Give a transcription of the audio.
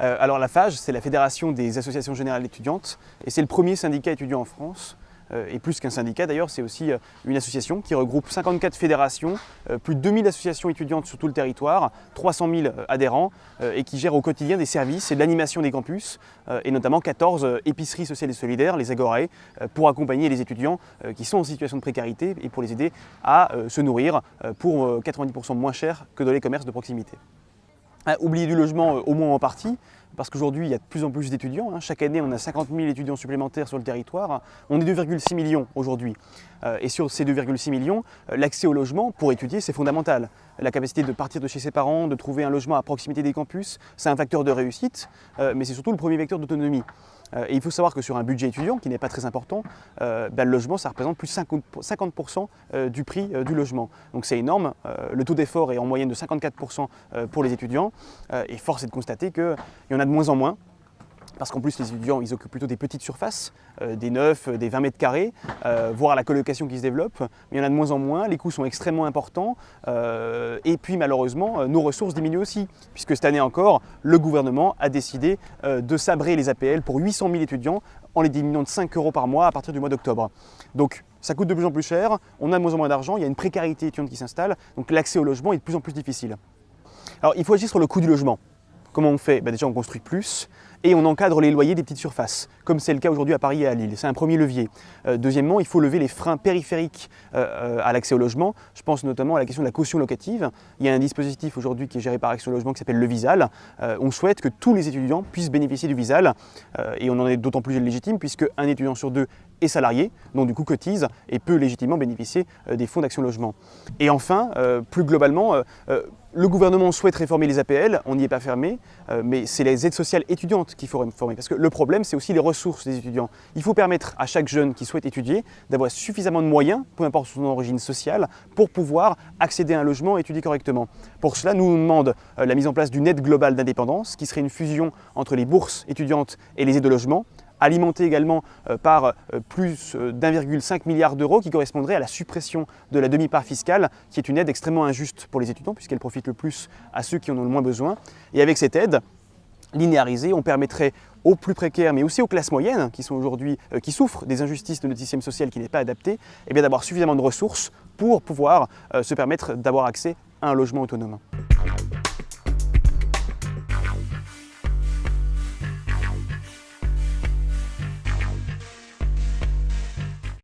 Alors la FAGE, c'est la Fédération des associations générales étudiantes et c'est le premier syndicat étudiant en France. Et plus qu'un syndicat d'ailleurs, c'est aussi une association qui regroupe 54 fédérations, plus de 2000 associations étudiantes sur tout le territoire, 300 000 adhérents et qui gère au quotidien des services et de l'animation des campus et notamment 14 épiceries sociales et solidaires, les Agorae, pour accompagner les étudiants qui sont en situation de précarité et pour les aider à se nourrir pour 90% moins cher que dans les commerces de proximité. Oublier du logement au moins en partie, parce qu'aujourd'hui il y a de plus en plus d'étudiants. Chaque année on a 50 000 étudiants supplémentaires sur le territoire. On est 2,6 millions aujourd'hui. Et sur ces 2,6 millions, l'accès au logement pour étudier c'est fondamental. La capacité de partir de chez ses parents, de trouver un logement à proximité des campus, c'est un facteur de réussite, mais c'est surtout le premier vecteur d'autonomie. Et il faut savoir que sur un budget étudiant, qui n'est pas très important, le logement, ça représente plus de 50% du prix du logement. Donc c'est énorme. Le taux d'effort est en moyenne de 54% pour les étudiants. Et force est de constater qu'il y en a de moins en moins. Parce qu'en plus, les étudiants, ils occupent plutôt des petites surfaces, des 9, des 20 mètres carrés, voire la colocation qui se développe. Mais il y en a de moins en moins, les coûts sont extrêmement importants. Et puis malheureusement, nos ressources diminuent aussi. Puisque cette année encore, le gouvernement a décidé de sabrer les APL pour 800 000 étudiants en les diminuant de 5 € par mois à partir du mois d'octobre. Donc ça coûte de plus en plus cher, on a de moins en moins d'argent, il y a une précarité étudiante qui s'installe, donc l'accès au logement est de plus en plus difficile. Alors il faut agir sur le coût du logement. Comment on fait? Déjà on construit plus et on encadre les loyers des petites surfaces, comme c'est le cas aujourd'hui à Paris et à Lille. C'est un premier levier. Deuxièmement, il faut lever les freins périphériques à l'accès au logement. Je pense notamment à la question de la caution locative. Il y a un dispositif aujourd'hui qui est géré par Action Logement qui s'appelle le Visal. On souhaite que tous les étudiants puissent bénéficier du Visal et on en est d'autant plus légitime puisque un étudiant sur deux est salarié, donc du coup cotise et peut légitimement bénéficier des fonds d'Action Logement. Et enfin, plus globalement, le gouvernement souhaite réformer les APL, on n'y est pas fermé, mais c'est les aides sociales étudiantes qu'il faut réformer. Parce que le problème, c'est aussi les ressources des étudiants. Il faut permettre à chaque jeune qui souhaite étudier d'avoir suffisamment de moyens, peu importe son origine sociale, pour pouvoir accéder à un logement et étudier correctement. Pour cela, nous demandons la mise en place d'une aide globale d'indépendance, qui serait une fusion entre les bourses étudiantes et les aides de logement, alimenté également par plus d'1,5 milliard d'euros qui correspondrait à la suppression de la demi-part fiscale, qui est une aide extrêmement injuste pour les étudiants puisqu'elle profite le plus à ceux qui en ont le moins besoin. Et avec cette aide linéarisée, on permettrait aux plus précaires, mais aussi aux classes moyennes qui sont aujourd'hui, qui souffrent des injustices de notre système social qui n'est pas adapté, d'avoir suffisamment de ressources pour pouvoir se permettre d'avoir accès à un logement autonome.